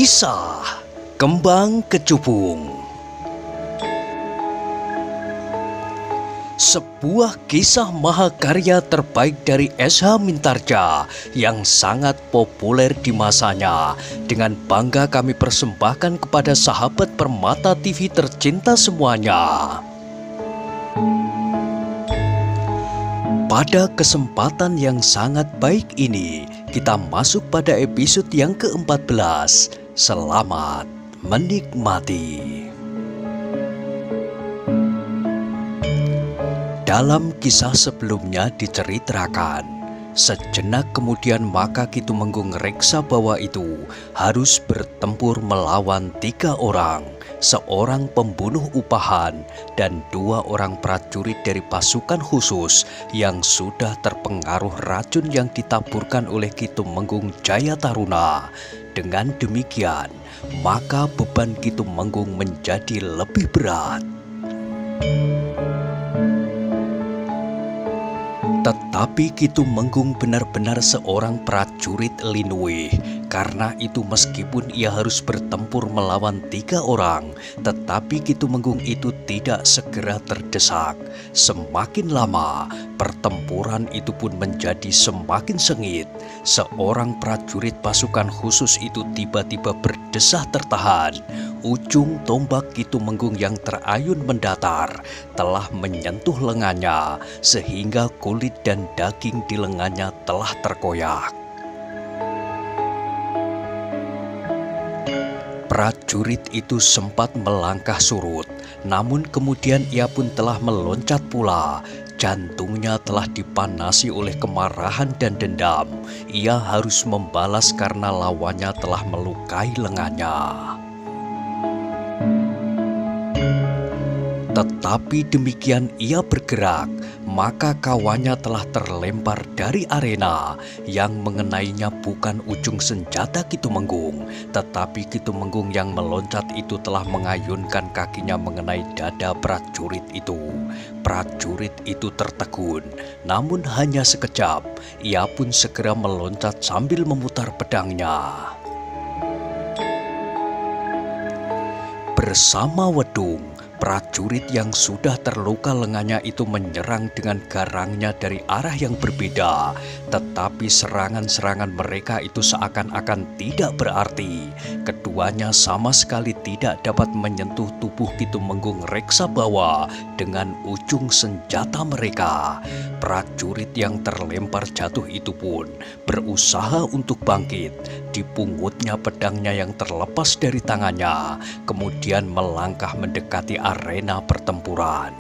Kisah Kembang Kecubung. Sebuah kisah mahakarya terbaik dari S.H. Mintarja yang sangat populer di masanya. Dengan bangga kami persembahkan kepada sahabat Permata TV tercinta semuanya. Pada kesempatan yang sangat baik ini, kita masuk pada episode yang ke-14. Selamat menikmati. Dalam kisah sebelumnya diceritakan, sejenak kemudian maka Kitumenggung Reksabawa itu harus bertempur melawan 3 orang, seorang pembunuh upahan dan 2 orang prajurit dari pasukan khusus yang sudah terpengaruh racun yang ditaburkan oleh Kitumenggung Jayataruna. Dengan demikian, maka beban Kitumenggung menjadi lebih berat. Tetapi Kitumenggung benar-benar seorang prajurit Linuwe. Karena itu meskipun ia harus bertempur melawan 3 orang, tetapi Kitumenggung itu tidak segera terdesak. Semakin lama, pertempuran itu pun menjadi semakin sengit. Seorang prajurit pasukan khusus itu tiba-tiba berdesah tertahan. Ujung tombak Kitumenggung yang terayun mendatar telah menyentuh lengannya, sehingga kulit dan daging di lengannya telah terkoyak. Prajurit itu sempat melangkah surut, namun kemudian ia pun telah meloncat pula. Jantungnya telah dipanasi oleh kemarahan dan dendam. Ia harus membalas karena lawannya telah melukai lengannya. Tetapi demikian ia bergerak, maka kawannya telah terlempar dari arena. Yang mengenainya bukan ujung senjata Kitumenggung, tetapi Kitumenggung yang meloncat itu telah mengayunkan kakinya mengenai dada prajurit itu. Prajurit itu tertegun, namun hanya sekejap. Ia pun segera meloncat sambil memutar pedangnya. Bersama Wedung, prajurit yang sudah terluka lengannya itu menyerang dengan garangnya dari arah yang berbeda. Tetapi serangan-serangan mereka itu seakan-akan tidak berarti. Keduanya sama sekali tidak dapat menyentuh tubuh Kitumenggung Reksabawa dengan ujung senjata mereka. Prajurit yang terlempar jatuh itu pun berusaha untuk bangkit. Dipungutnya pedangnya yang terlepas dari tangannya, kemudian melangkah mendekati arena pertempuran.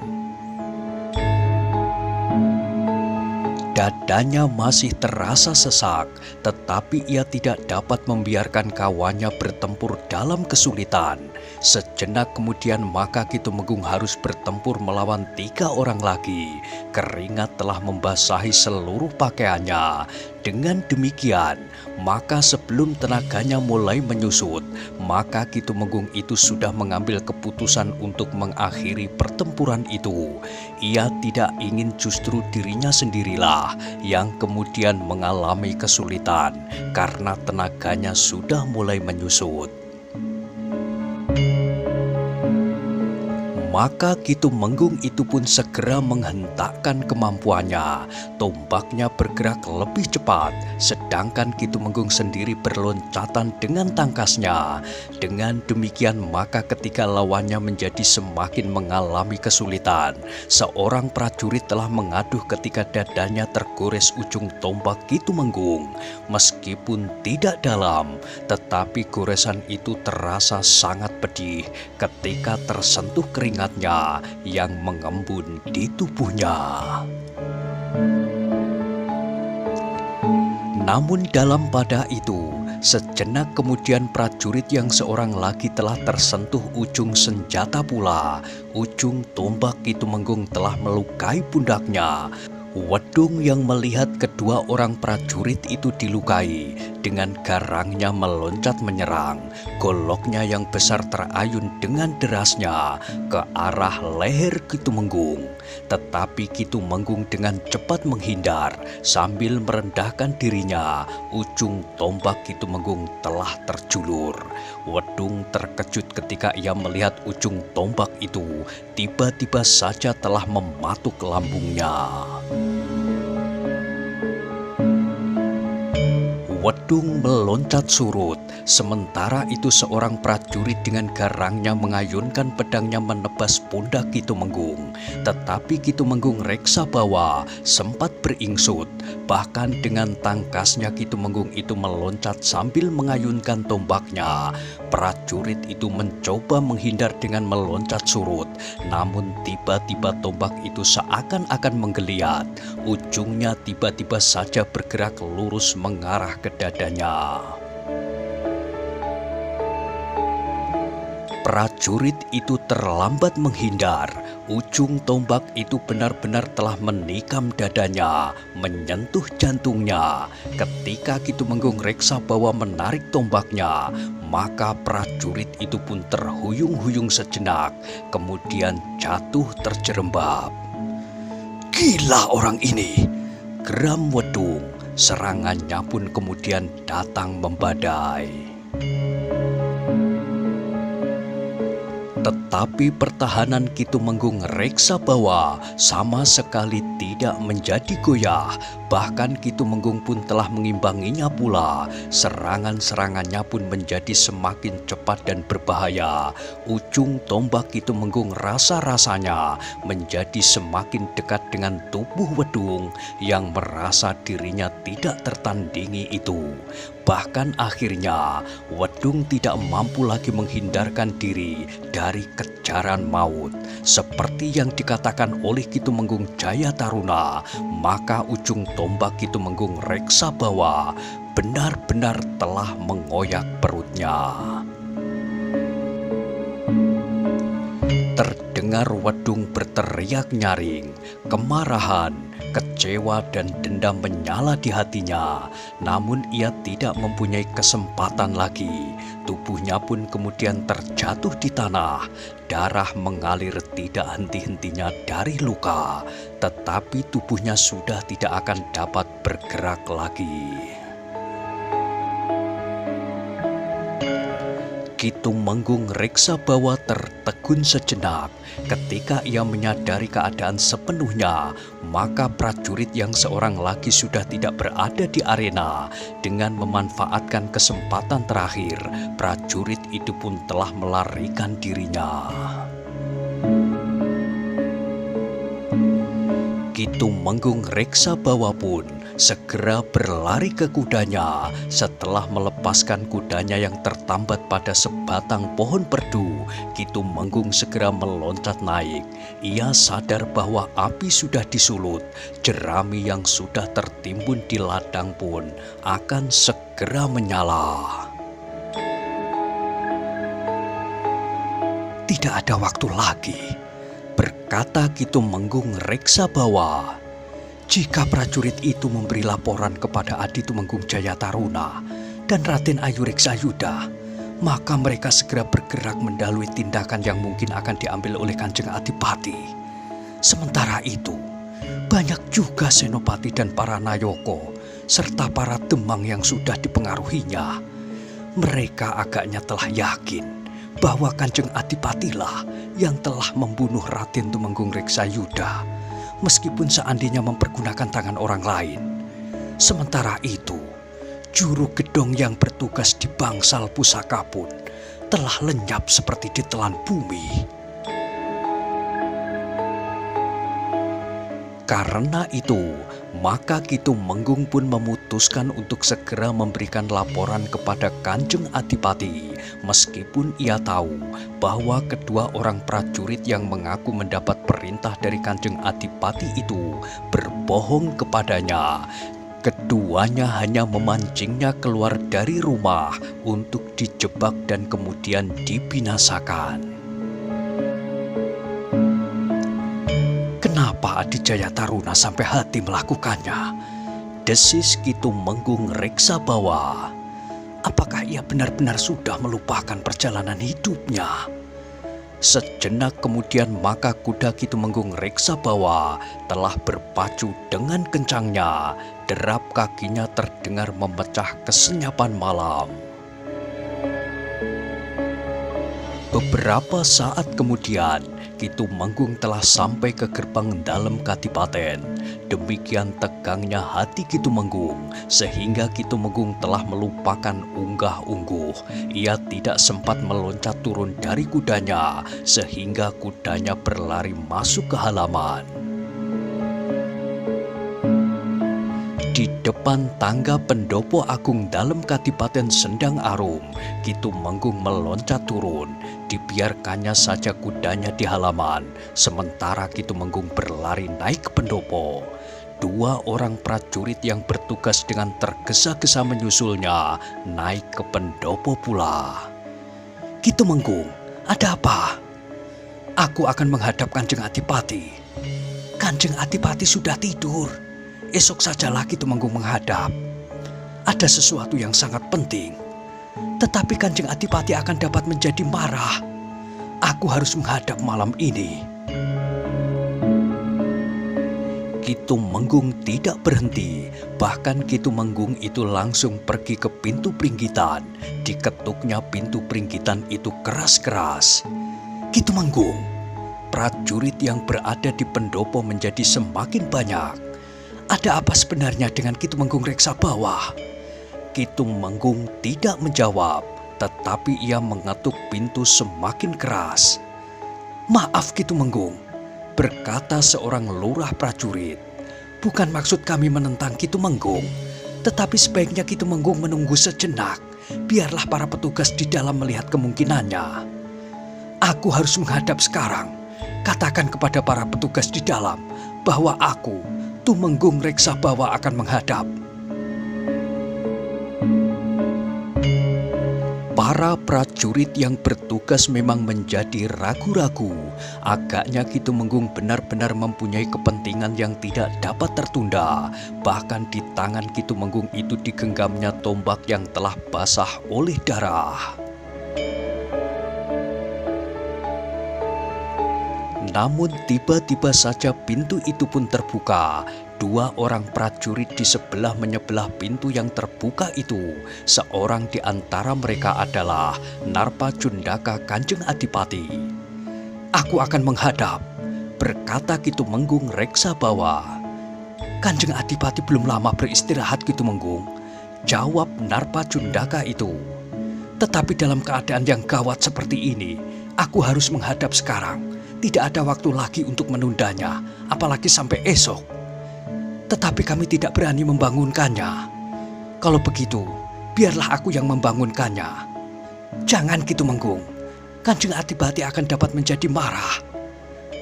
Dadanya masih terasa sesak, tetapi ia tidak dapat membiarkan kawannya bertempur dalam kesulitan. Sejenak kemudian maka Kitumenggung harus bertempur melawan 3 orang lagi. Keringat telah membasahi seluruh pakaiannya. Dengan demikian, maka sebelum tenaganya mulai menyusut, maka Kitumenggung itu sudah mengambil keputusan untuk mengakhiri pertempuran itu. Ia tidak ingin justru dirinya sendirilah yang kemudian mengalami kesulitan karena tenaganya sudah mulai menyusut. Maka Kitumenggung itu pun segera menghentakkan kemampuannya. Tombaknya bergerak lebih cepat, sedangkan Kitumenggung sendiri berloncatan dengan tangkasnya. Dengan demikian maka ketika lawannya menjadi semakin mengalami kesulitan, seorang prajurit telah mengaduh ketika dadanya tergores ujung tombak Kitumenggung. Meskipun tidak dalam, tetapi goresan itu terasa sangat pedih ketika tersentuh keringat yang mengembun di tubuhnya. Namun dalam pada itu, sejenak kemudian prajurit yang seorang lagi telah tersentuh ujung senjata pula. Ujung tombak Kitumenggung telah melukai pundaknya. Wedung yang melihat kedua orang prajurit itu dilukai, Dengan garangnya meloncat menyerang, goloknya yang besar terayun dengan derasnya ke arah leher Ki Tumenggung. Tetapi Ki Tumenggung dengan cepat menghindar sambil merendahkan dirinya. Ujung tombak Ki Tumenggung telah terjulur. Wedung terkejut ketika ia melihat ujung tombak itu tiba-tiba saja telah mematuk lambungnya. Wedung meloncat surut, sementara itu seorang prajurit dengan garangnya mengayunkan pedangnya menebas pundak Ki Tumenggung. Tetapi Ki Tumenggung reksa bawa sempat beringsut, bahkan dengan tangkasnya Ki Tumenggung itu meloncat sambil mengayunkan tombaknya. Prajurit itu mencoba menghindar dengan meloncat surut, namun tiba-tiba tombak itu seakan-akan menggeliat. Ujungnya tiba-tiba saja bergerak lurus mengarah ke dadanya. Prajurit itu terlambat menghindar. Ujung tombak itu benar-benar telah menikam dadanya, menyentuh jantungnya. Ketika Ki Tumenggung reksa bawa menarik tombaknya, maka prajurit itu pun terhuyung-huyung sejenak, kemudian jatuh terjerembab. "Gila orang ini!" geram Wedung. Serangannya pun kemudian datang membadai. Tetapi pertahanan Ki Tumenggung reksa bawa sama sekali tidak menjadi goyah. Bahkan Ki Tumenggung pun telah mengimbanginya pula. Serangan-serangannya pun menjadi semakin cepat dan berbahaya. Ujung tombak Ki Tumenggung rasa-rasanya menjadi semakin dekat dengan tubuh Wedung yang merasa dirinya tidak tertandingi itu. Bahkan akhirnya Wedung tidak mampu lagi menghindarkan diri dari kejaran maut. Seperti yang dikatakan oleh Ki Tumenggung Jaya Taruna, maka ujung tombak Ki Tumenggung reksa bawa benar-benar telah mengoyak perutnya. Terdengar Wedung berteriak nyaring, kemarahan, kecewa dan dendam menyala di hatinya. Namun ia tidak mempunyai kesempatan lagi. Tubuhnya pun kemudian terjatuh di tanah. Darah mengalir tidak henti-hentinya dari luka. Tetapi tubuhnya sudah tidak akan dapat bergerak lagi. Ki Tumenggung reksa bawa tertegun sejenak. Ketika ia menyadari keadaan sepenuhnya, maka prajurit yang seorang lagi sudah tidak berada di arena. Dengan memanfaatkan kesempatan terakhir, prajurit itu pun telah melarikan dirinya. Ki Tumenggung reksa bawa pun segera berlari ke kudanya. Setelah melepaskan kudanya yang tertambat pada sebatang pohon perdu, Ki Tumenggung segera meloncat naik. Ia sadar bahwa api sudah disulut. Jerami yang sudah tertimbun di ladang pun akan segera menyala. "Tidak ada waktu lagi," berkata Ki Tumenggung reksa bawa. "Jika prajurit itu memberi laporan kepada Adi Tumenggung Jaya Taruna dan Raden Ayu Reksayuda, maka mereka segera bergerak mendahului tindakan yang mungkin akan diambil oleh Kanjeng Adipati. Sementara itu, banyak juga senopati dan para nayoko serta para demang yang sudah dipengaruhinya. Mereka agaknya telah yakin bahwa Kanjeng Adipatilah yang telah membunuh Raden Tumenggung Reksayuda, meskipun seandainya mempergunakan tangan orang lain. Sementara itu, juru gedong yang bertugas di bangsal pusaka pun telah lenyap seperti ditelan bumi. Karena itu, maka Ki Tumenggung pun memutuskan untuk segera memberikan laporan kepada Kanjeng Adipati, meskipun ia tahu bahwa kedua orang prajurit yang mengaku mendapat perintah dari Kanjeng Adipati itu berbohong kepadanya. Keduanya hanya memancingnya keluar dari rumah untuk dijebak dan kemudian dibinasakan. Kenapa Adijaya Taruna sampai hati melakukannya? Desis Ki Tumenggung reksa bawa. Apakah ia benar-benar sudah melupakan perjalanan hidupnya? Sejenak kemudian maka kuda Kitumenggung Reksabawa telah berpacu dengan kencangnya. Derap kakinya terdengar memecah kesenyapan malam. Beberapa saat kemudian, Kitumenggung telah sampai ke gerbang dalam kadipaten. Demikian tegangnya hati Kitumenggung, sehingga Kitumenggung telah melupakan unggah-ungguh. Ia tidak sempat meloncat turun dari kudanya, sehingga kudanya berlari masuk ke halaman. Di depan tangga pendopo agung dalam Kadipaten Sendang Arum, Kitumenggung meloncat turun. Dibiarkannya saja kudanya di halaman, sementara Kitumenggung berlari naik ke pendopo. Dua orang prajurit yang bertugas dengan tergesa-gesa menyusulnya naik ke pendopo pula. "Kitumenggung, ada apa?" "Aku akan menghadap Kanjeng Adipati." "Kanjeng Adipati sudah tidur. Esok sajalah Kitumenggung menghadap. Ada sesuatu yang sangat penting. Tetapi Kanjeng Adipati akan dapat menjadi marah. Aku harus menghadap malam ini." Kitumenggung tidak berhenti. Bahkan Kitumenggung itu langsung pergi ke pintu pringgitan. Diketuknya pintu pringgitan itu keras-keras. "Kitumenggung!" Prajurit yang berada di pendopo menjadi semakin banyak. "Ada apa sebenarnya dengan Kitumenggung Reksabawa?" Kitumenggung tidak menjawab, tetapi ia mengetuk pintu semakin keras. "Maaf Kitumenggung," berkata seorang lurah prajurit. "Bukan maksud kami menentang Kitumenggung, tetapi sebaiknya Kitumenggung menunggu sejenak. Biarlah para petugas di dalam melihat kemungkinannya." "Aku harus menghadap sekarang. Katakan kepada para petugas di dalam bahwa aku, Tumenggung Reksabawa, akan menghadap." Para prajurit yang bertugas memang menjadi ragu-ragu. Agaknya Kitumenggung benar-benar mempunyai kepentingan yang tidak dapat tertunda. Bahkan di tangan Kitumenggung itu digenggamnya tombak yang telah basah oleh darah. Namun tiba-tiba saja pintu itu pun terbuka. Dua orang prajurit di sebelah menyebelah pintu yang terbuka itu. Seorang di antara mereka adalah Narpacundaka Kanjeng Adipati. "Aku akan menghadap," berkata Kitumenggung Reksabawa. "Kanjeng Adipati belum lama beristirahat Kitumenggung," jawab Narpacundaka itu. "Tetapi dalam keadaan yang gawat seperti ini, aku harus menghadap sekarang. Tidak ada waktu lagi untuk menundanya, apalagi sampai esok. Tetapi kami tidak berani membangunkannya. Kalau begitu, biarlah aku yang membangunkannya." "Jangan Kitumenggung, Kanjeng Adipati akan dapat menjadi marah.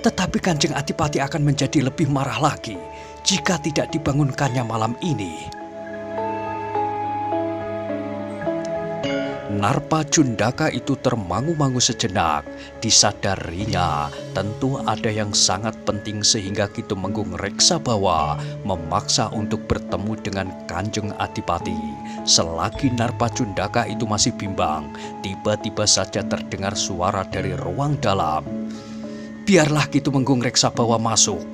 Tetapi Kanjeng Adipati akan menjadi lebih marah lagi jika tidak dibangunkannya malam ini." Narpacundaka itu termangu-mangu sejenak. Disadarinya tentu ada yang sangat penting sehingga Kitumenggung Reksabawa memaksa untuk bertemu dengan Kanjeng Adipati. Selagi Narpacundaka itu masih bimbang, tiba-tiba saja terdengar suara dari ruang dalam. "Biarlah Kitumenggung Reksabawa masuk."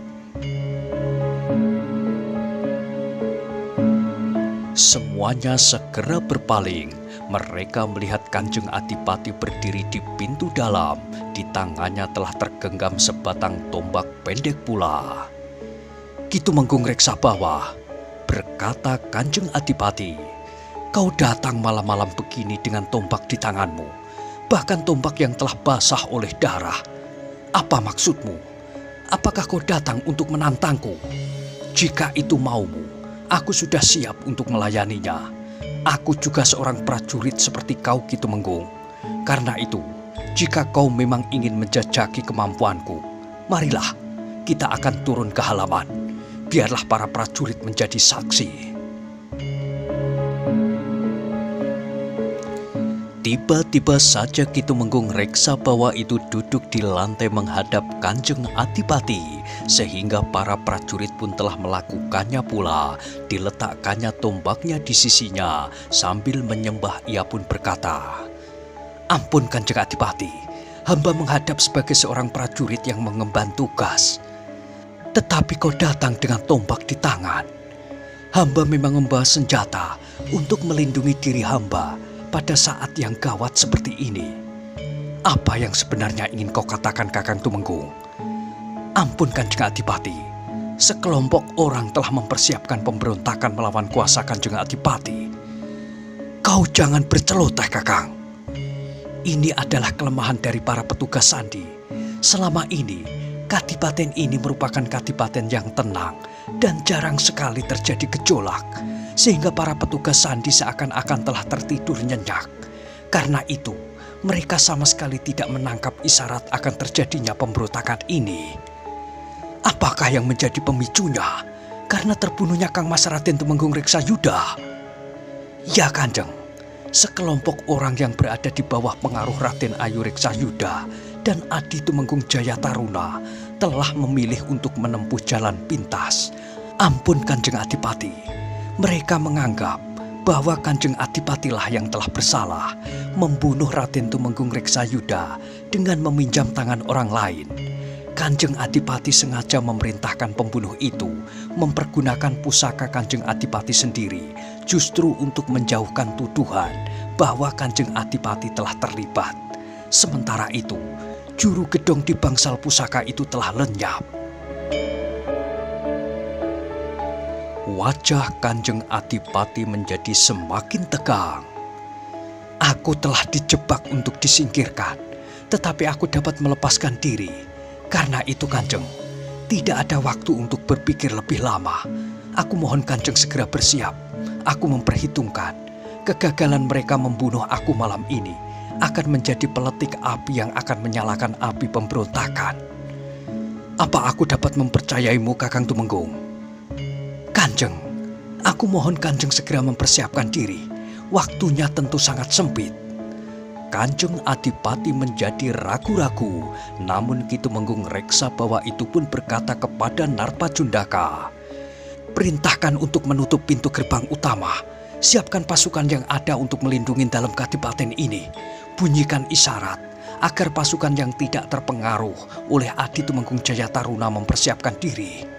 Semuanya segera berpaling. Mereka melihat Kanjeng Adipati berdiri di pintu dalam. Di tangannya telah tergenggam sebatang tombak pendek pula. "Kitumenggung Reksabawa," berkata Kanjeng Adipati, "kau datang malam-malam begini dengan tombak di tanganmu. Bahkan tombak yang telah basah oleh darah. Apa maksudmu? Apakah kau datang untuk menantangku? Jika itu maumu, aku sudah siap untuk melayaninya. Aku juga seorang prajurit seperti kau Kitumenggung. Karena itu, jika kau memang ingin menjajaki kemampuanku, marilah kita akan turun ke halaman. Biarlah para prajurit menjadi saksi." Tiba-tiba saja Kitumenggung Reksabawa itu duduk di lantai menghadap Kanjeng Adipati, sehingga para prajurit pun telah melakukannya pula. Diletakkannya tombaknya di sisinya, sambil menyembah ia pun berkata, "Ampun Kanjeng Adipati, hamba menghadap sebagai seorang prajurit yang mengemban tugas. Tetapi kau datang dengan tombak di tangan. Hamba memang membawa senjata untuk melindungi diri hamba pada saat yang gawat seperti ini. Apa yang sebenarnya ingin kau katakan Kakang Tumenggung?" "Ampun Kanjeng Adipati, sekelompok orang telah mempersiapkan pemberontakan melawan kuasa Kanjeng Adipati." "Kau jangan berceloteh Kakang. Ini adalah kelemahan dari para petugas sandi. Selama ini, kadipaten ini merupakan kadipaten yang tenang dan jarang sekali terjadi gejolak, sehingga para petugas sandi seakan-akan telah tertidur nyenyak. Karena itu, mereka sama sekali tidak menangkap isyarat akan terjadinya pemberontakan ini." "Apakah yang menjadi pemicunya? Karena terbunuhnya Kang Mas Raden Tumenggung Reksayuda?" "Ya Kanjeng, sekelompok orang yang berada di bawah pengaruh Raden Ayu Reksayuda dan Adi Tumenggung Jaya Taruna telah memilih untuk menempuh jalan pintas. Ampun Kanjeng Adipati, mereka menganggap bahwa Kanjeng Adipatilah yang telah bersalah membunuh Raden Tumenggung Reksayuda dengan meminjam tangan orang lain. Kanjeng Adipati sengaja memerintahkan pembunuh itu mempergunakan pusaka Kanjeng Adipati sendiri justru untuk menjauhkan tuduhan bahwa Kanjeng Adipati telah terlibat. Sementara itu, juru gedong di bangsal pusaka itu telah lenyap." Wajah Kanjeng Adipati menjadi semakin tegang. "Aku telah dijebak untuk disingkirkan, tetapi aku dapat melepaskan diri. Karena itu Kanjeng, tidak ada waktu untuk berpikir lebih lama. Aku mohon Kanjeng segera bersiap. Aku memperhitungkan kegagalan mereka membunuh aku malam ini akan menjadi peletik api yang akan menyalakan api pemberontakan." "Apa aku dapat mempercayaimu Kakang Tumenggung?" "Kanjeng, aku mohon Kanjeng segera mempersiapkan diri. Waktunya tentu sangat sempit." Kanjeng Adipati menjadi ragu-ragu, namun Kitumenggung Reksabawa itu pun berkata kepada Narpacundaka, "Perintahkan untuk menutup pintu gerbang utama. Siapkan pasukan yang ada untuk melindungi dalam kadipaten ini. Bunyikan isyarat agar pasukan yang tidak terpengaruh oleh Adi Tumenggung Jaya Taruna mempersiapkan diri."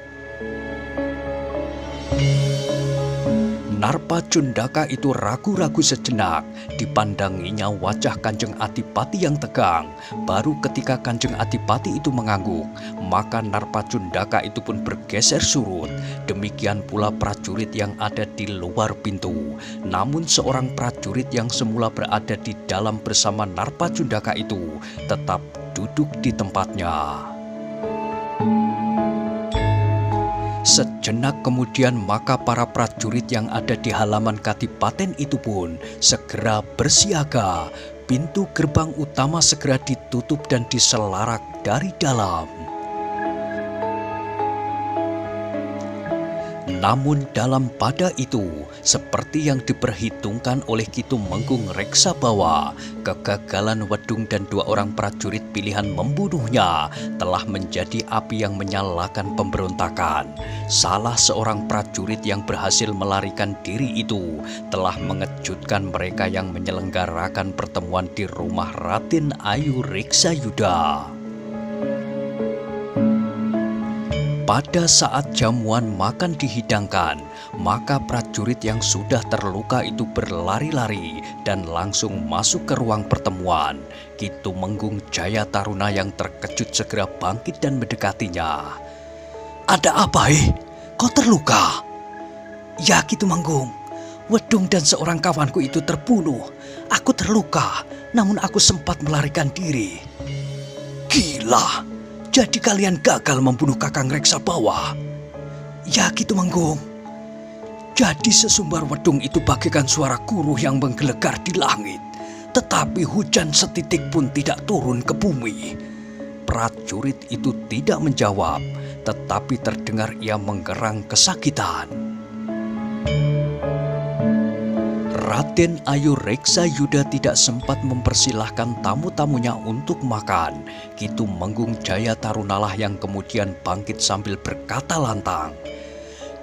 Narpacundaka itu ragu-ragu sejenak. Dipandanginya wajah Kanjeng Adipati yang tegang. Baru ketika Kanjeng Adipati itu mengangguk, maka Narpacundaka itu pun bergeser surut. Demikian pula prajurit yang ada di luar pintu. Namun seorang prajurit yang semula berada di dalam bersama Narpacundaka itu tetap duduk di tempatnya. Sejenak kemudian maka para prajurit yang ada di halaman kadipaten itu pun segera bersiaga. Pintu gerbang utama segera ditutup dan diselarak dari dalam. Namun dalam pada itu, seperti yang diperhitungkan oleh Kitumenggung Reksabawa, kegagalan Wedung dan dua orang prajurit pilihan membunuhnya telah menjadi api yang menyalakan pemberontakan. Salah seorang prajurit yang berhasil melarikan diri itu telah mengejutkan mereka yang menyelenggarakan pertemuan di rumah Raden Ayu Reksayuda. Pada saat jamuan makan dihidangkan, maka prajurit yang sudah terluka itu berlari-lari dan langsung masuk ke ruang pertemuan. Kitumenggung Jaya Taruna yang terkejut segera bangkit dan mendekatinya. "Ada apa, Kau terluka?" "Ya Kitumenggung, Wedung dan seorang kawanku itu terbunuh. Aku terluka, namun aku sempat melarikan diri." "Gila! Jadi kalian gagal membunuh Kakang Reksabawa?" "Ya Kitumenggung. Jadi sesumbar wedung itu bagaikan suara guruh yang menggelegar di langit, tetapi hujan setitik pun tidak turun ke bumi." Prajurit itu tidak menjawab, tetapi terdengar ia menggerang kesakitan. Raden Ayu Reksa Yuda tidak sempat mempersilahkan tamu-tamunya untuk makan. Kitu Menggung Jaya Tarunalah yang kemudian bangkit sambil berkata lantang,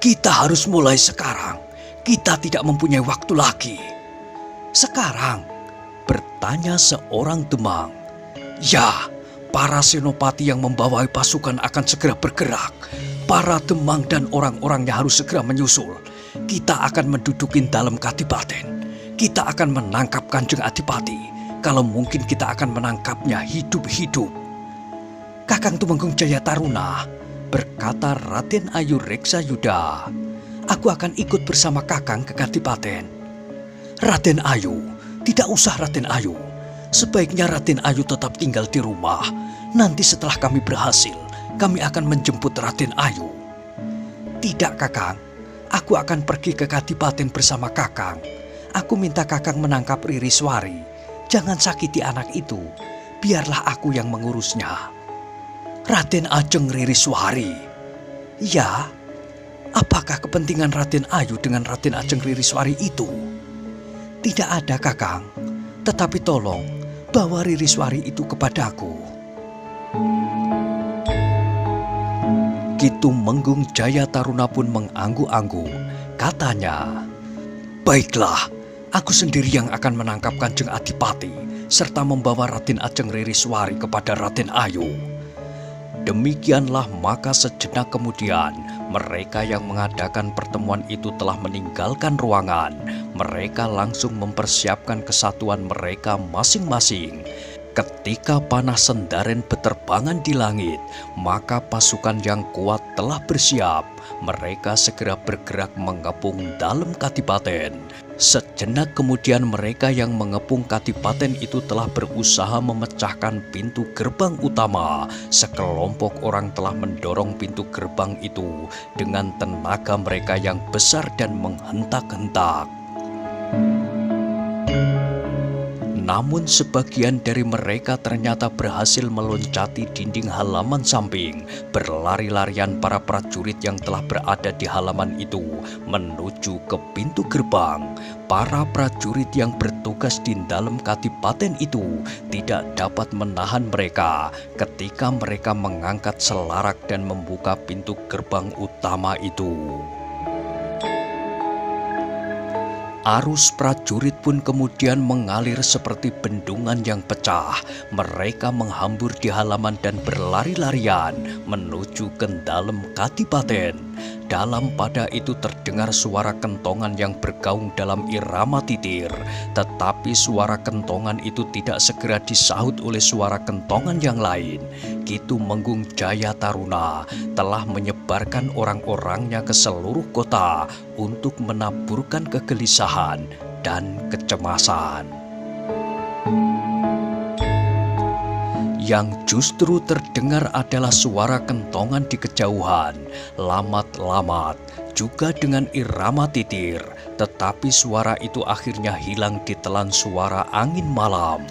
"Kita harus mulai sekarang. Kita tidak mempunyai waktu lagi." "Sekarang?" bertanya seorang Demang. "Ya, para senopati yang membawai pasukan akan segera bergerak. Para Demang dan orang-orangnya harus segera menyusul. Kita akan mendudukin dalam kadipaten. Kita akan menangkap Kanjeng Adipati. Kalau mungkin kita akan menangkapnya hidup-hidup." "Kakang Tumenggung Jaya Taruna," berkata Raden Ayu Reksa Yuda, "aku akan ikut bersama Kakang ke kadipaten." "Raden Ayu, tidak usah Raden Ayu. Sebaiknya Raden Ayu tetap tinggal di rumah. Nanti setelah kami berhasil, kami akan menjemput Raden Ayu." "Tidak, Kakang. Aku akan pergi ke kadipaten bersama Kakang. Aku minta Kakang menangkap Ririswari. Jangan sakiti anak itu. Biarlah aku yang mengurusnya." "Raden Ajeng Ririswari?" "Ya, apakah kepentingan Raden Ayu dengan Raden Ajeng Ririswari itu?" "Tidak ada, Kakang. Tetapi tolong bawa Ririswari itu kepadaku." Kitu Menggung Jaya Taruna pun mengangguk-angguk. Katanya, "Baiklah, aku sendiri yang akan menangkap Kanjeng Adipati serta membawa Raden Ajeng Ririswari kepada Raden Ayu." Demikianlah maka sejenak kemudian mereka yang mengadakan pertemuan itu telah meninggalkan ruangan. Mereka langsung mempersiapkan kesatuan mereka masing-masing. Ketika panah sendaren beterbangan di langit, maka pasukan yang kuat telah bersiap. Mereka segera bergerak mengepung dalam kadipaten. Sejenak kemudian mereka yang mengepung kadipaten itu telah berusaha memecahkan pintu gerbang utama. Sekelompok orang telah mendorong pintu gerbang itu dengan tenaga mereka yang besar dan menghentak-hentak. Namun sebagian dari mereka ternyata berhasil meloncati dinding halaman samping. Berlari-larian para prajurit yang telah berada di halaman itu menuju ke pintu gerbang. Para prajurit yang bertugas di dalam kadipaten itu tidak dapat menahan mereka ketika mereka mengangkat selarak dan membuka pintu gerbang utama itu. Arus prajurit pun kemudian mengalir seperti bendungan yang pecah. Mereka menghambur di halaman dan berlari-larian menuju ke dalam kadipaten. Dalam pada itu terdengar suara kentongan yang bergaung dalam irama titir. Tetapi suara kentongan itu tidak segera disahut oleh suara kentongan yang lain. Kitu Menggung Jaya Taruna telah menyebarkan orang-orangnya ke seluruh kota untuk menaburkan kegelisahan dan kecemasan. Yang justru terdengar adalah suara kentongan di kejauhan, lamat-lamat, juga dengan irama titir. Tetapi suara itu akhirnya hilang ditelan suara angin malam.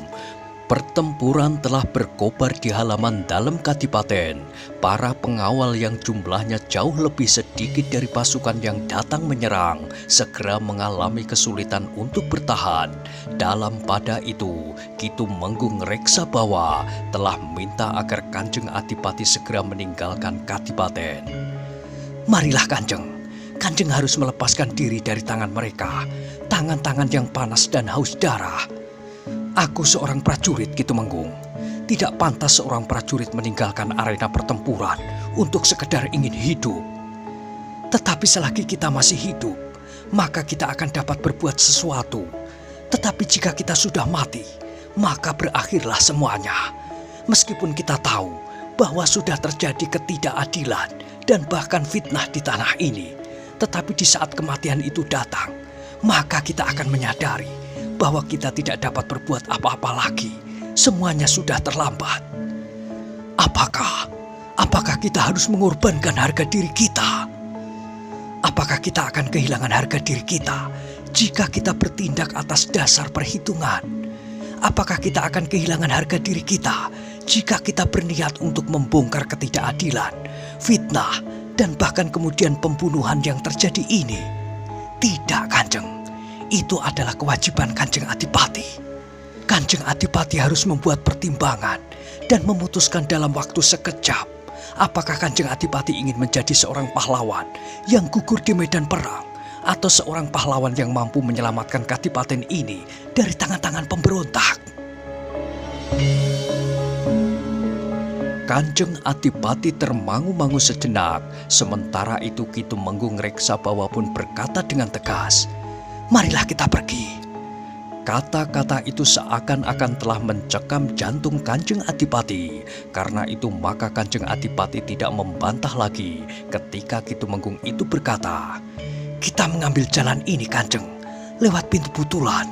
Pertempuran telah berkobar di halaman dalam kadipaten. Para pengawal yang jumlahnya jauh lebih sedikit dari pasukan yang datang menyerang segera mengalami kesulitan untuk bertahan. Dalam pada itu, Kitu Menggung Reksa Bawa telah minta agar Kanjeng Adipati segera meninggalkan kadipaten. "Marilah Kanjeng, Kanjeng harus melepaskan diri dari tangan mereka, tangan-tangan yang panas dan haus darah. Aku seorang prajurit, Kitu Menggung. Tidak pantas seorang prajurit meninggalkan arena pertempuran untuk sekedar ingin hidup. Tetapi selagi kita masih hidup, maka kita akan dapat berbuat sesuatu. Tetapi jika kita sudah mati, maka berakhirlah semuanya. Meskipun kita tahu bahwa sudah terjadi ketidakadilan dan bahkan fitnah di tanah ini, tetapi di saat kematian itu datang, maka kita akan menyadari bahwa kita tidak dapat berbuat apa-apa lagi. Semuanya sudah terlambat. Apakah kita harus mengorbankan harga diri kita? Apakah kita akan kehilangan harga diri kita jika kita bertindak atas dasar perhitungan? Apakah kita akan kehilangan harga diri kita jika kita berniat untuk membongkar ketidakadilan, fitnah, dan bahkan kemudian pembunuhan yang terjadi ini? Tidak, Kanjeng. Itu adalah kewajiban Kanjeng Adipati. Kanjeng Adipati harus membuat pertimbangan dan memutuskan dalam waktu sekejap. Apakah Kanjeng Adipati ingin menjadi seorang pahlawan yang gugur di medan perang, atau seorang pahlawan yang mampu menyelamatkan kadipaten ini dari tangan-tangan pemberontak? Kanjeng Adipati termangu-mangu sejenak. Sementara itu Ki Tumenggung Reksabawa pun berkata dengan tegas, "Marilah kita pergi." Kata-kata itu seakan-akan telah mencekam jantung Kanjeng Adipati. Karena itu maka Kanjeng Adipati tidak membantah lagi ketika Ki Tumenggung itu berkata, "Kita mengambil jalan ini, Kanjeng, lewat pintu Butulan."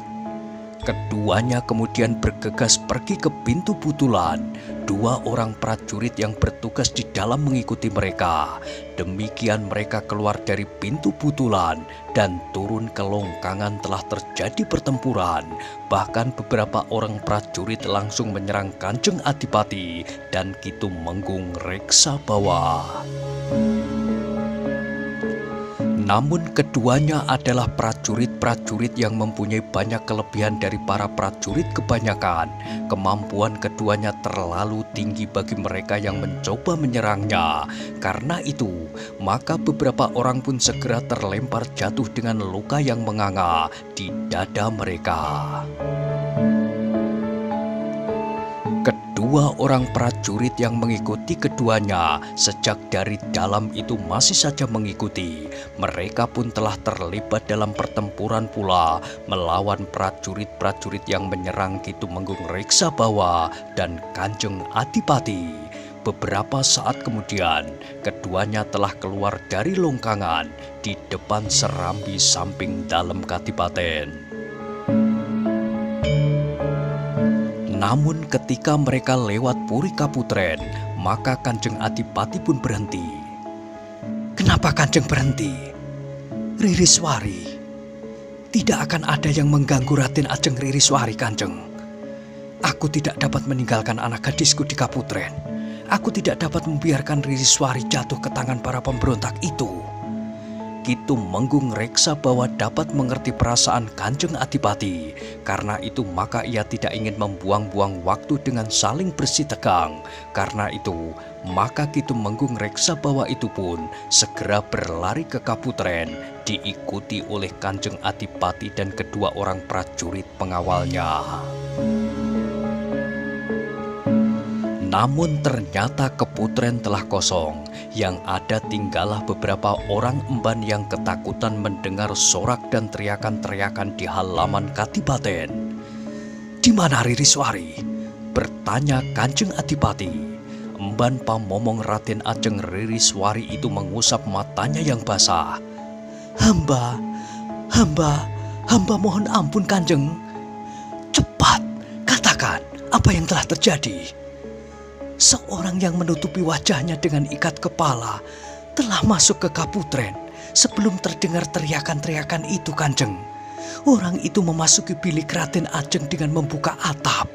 Keduanya kemudian bergegas pergi ke pintu Butulan. Dua orang prajurit yang bertugas di dalam mengikuti mereka. Demikian mereka keluar dari pintu Butulan dan turun ke Longkangan. Telah terjadi pertempuran. Bahkan beberapa orang prajurit langsung menyerang Kanjeng Adipati dan Ki Tumenggung Reksabawa. Namun keduanya adalah prajurit-prajurit yang mempunyai banyak kelebihan dari para prajurit kebanyakan. Kemampuan keduanya terlalu tinggi bagi mereka yang mencoba menyerangnya. Karena itu, maka beberapa orang pun segera terlempar jatuh dengan luka yang menganga di dada mereka. Kedua orang prajurit yang mengikuti keduanya sejak dari dalam itu masih saja mengikuti. Mereka pun telah terlibat dalam pertempuran pula melawan prajurit-prajurit yang menyerang Ki Tumenggung Reksabawa dan Kanjeng Adipati. Beberapa saat kemudian, keduanya telah keluar dari Longkangan di depan serambi samping dalam kadipaten. Namun ketika mereka lewat Puri Kaputren, maka Kanjeng Adipati pun berhenti. "Kenapa Kanjeng berhenti? Ririswari, tidak akan ada yang mengganggu Raden Ajeng Ririswari, Kanjeng. Aku tidak dapat meninggalkan anak gadisku di Kaputren. Aku tidak dapat membiarkan Ririswari jatuh ke tangan para pemberontak itu." Ki Tumenggung Reksabawa dapat mengerti perasaan Kanjeng Adipati. Karena itu maka ia tidak ingin membuang-buang waktu dengan saling bersih tegang. Karena itu maka Ki Tumenggung Reksabawa itu pun segera berlari ke Kaputren, diikuti oleh Kanjeng Adipati dan kedua orang prajurit pengawalnya. Namun ternyata Kaputren telah kosong. Yang ada tinggallah beberapa orang emban yang ketakutan mendengar sorak dan teriakan-teriakan di halaman kadipaten. "Di mana Ririswari?" bertanya Kanjeng Adipati. Emban pamomong Raden Ajeng Ririswari itu mengusap matanya yang basah. Hamba mohon ampun, Kanjeng." "Cepat, katakan apa yang telah terjadi." "Seorang yang menutupi wajahnya dengan ikat kepala telah masuk ke Kaputren sebelum terdengar teriakan-teriakan itu, Kanjeng. Orang itu memasuki bilik Raden Ajeng dengan membuka atap."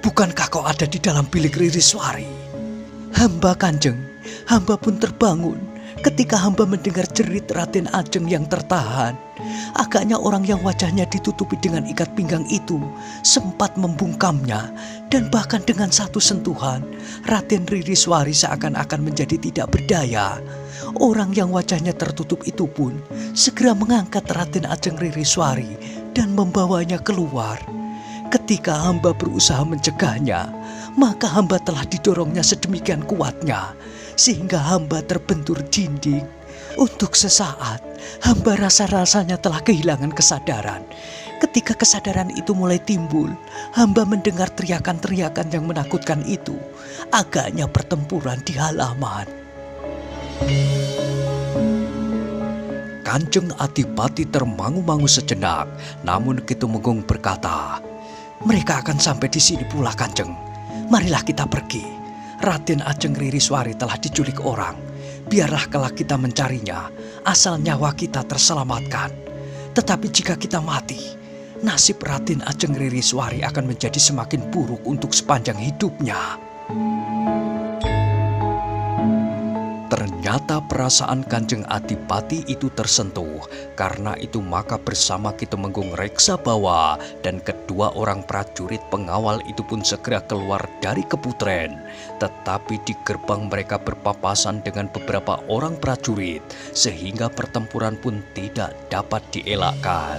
"Bukankah kau ada di dalam bilik Ririswari?" "Hamba, Kanjeng, hamba pun terbangun ketika hamba mendengar jerit Raden Ajeng yang tertahan. Agaknya orang yang wajahnya ditutupi dengan ikat pinggang itu sempat membungkamnya, dan bahkan dengan satu sentuhan Raden Ririswari seakan-akan menjadi tidak berdaya. Orang yang wajahnya tertutup itu pun segera mengangkat Raden Ajeng Ririswari dan membawanya keluar. Ketika hamba berusaha mencegahnya, maka hamba telah didorongnya sedemikian kuatnya sehingga hamba terbentur dinding. Untuk sesaat, hamba rasa-rasanya telah kehilangan kesadaran. Ketika kesadaran itu mulai timbul, hamba mendengar teriakan-teriakan yang menakutkan itu. Agaknya pertempuran di halaman." Kanjeng Adipati termangu-mangu sejenak, namun Ki Tumenggung berkata, "Mereka akan sampai di sini pula, Kanjeng. Marilah kita pergi. Raden Ajeng Ririswari telah diculik orang. Biarlah kelak kita mencarinya, asal nyawa kita terselamatkan. Tetapi jika kita mati, nasib Raden Ajeng Ririswari akan menjadi semakin buruk untuk sepanjang hidupnya." Ternyata perasaan Kanjeng Adipati itu tersentuh. Karena itu maka bersama Ki Tumenggung Reksabawa dan kedua orang prajurit pengawal itu pun segera keluar dari keputren. Tetapi di gerbang mereka berpapasan dengan beberapa orang prajurit, sehingga pertempuran pun tidak dapat dielakkan.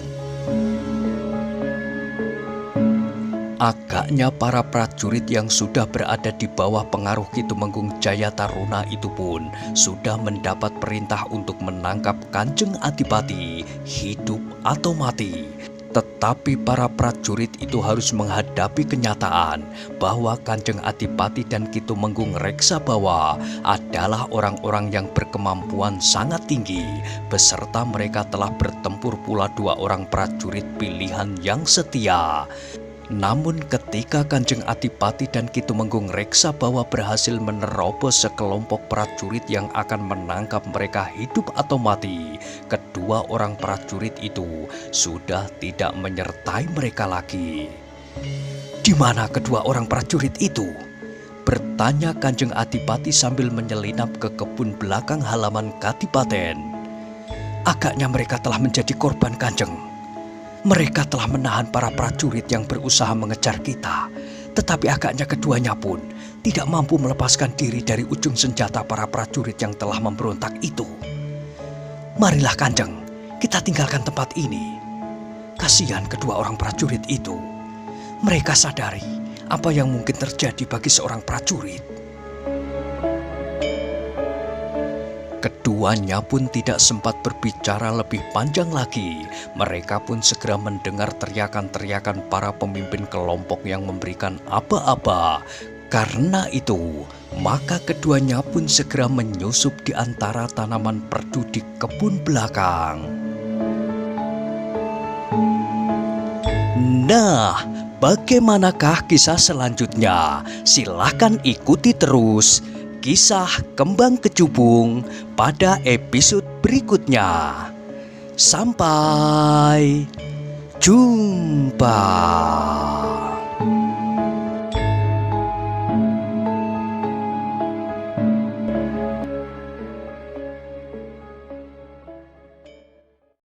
Agaknya para prajurit yang sudah berada di bawah pengaruh Ki Tumenggung Jayataruna itu pun sudah mendapat perintah untuk menangkap Kanjeng Adipati, hidup atau mati. Tetapi para prajurit itu harus menghadapi kenyataan bahwa Kanjeng Adipati dan Ki Tumenggung Reksabawa adalah orang-orang yang berkemampuan sangat tinggi. Beserta mereka telah bertempur pula dua orang prajurit pilihan yang setia. Namun ketika Kanjeng Adipati dan Ki Tumenggung Reksabawa berhasil menerobos sekelompok prajurit yang akan menangkap mereka hidup atau mati, kedua orang prajurit itu sudah tidak menyertai mereka lagi. "Di mana kedua orang prajurit itu?" bertanya Kanjeng Adipati sambil menyelinap ke kebun belakang halaman Kadipaten. "Agaknya mereka telah menjadi korban, Kanjeng. Mereka telah menahan para prajurit yang berusaha mengejar kita, tetapi agaknya keduanya pun tidak mampu melepaskan diri dari ujung senjata para prajurit yang telah memberontak itu. Marilah Kanjeng, kita tinggalkan tempat ini. Kasihan kedua orang prajurit itu. Mereka sadari apa yang mungkin terjadi bagi seorang prajurit." Keduanya pun tidak sempat berbicara lebih panjang lagi. Mereka pun segera mendengar teriakan-teriakan para pemimpin kelompok yang memberikan aba-aba. Karena itu, maka keduanya pun segera menyusup di antara tanaman perdu di kebun belakang. Nah, bagaimanakah kisah selanjutnya? Silahkan ikuti terus kisah Kembang Kecubung pada episode berikutnya. Sampai jumpa.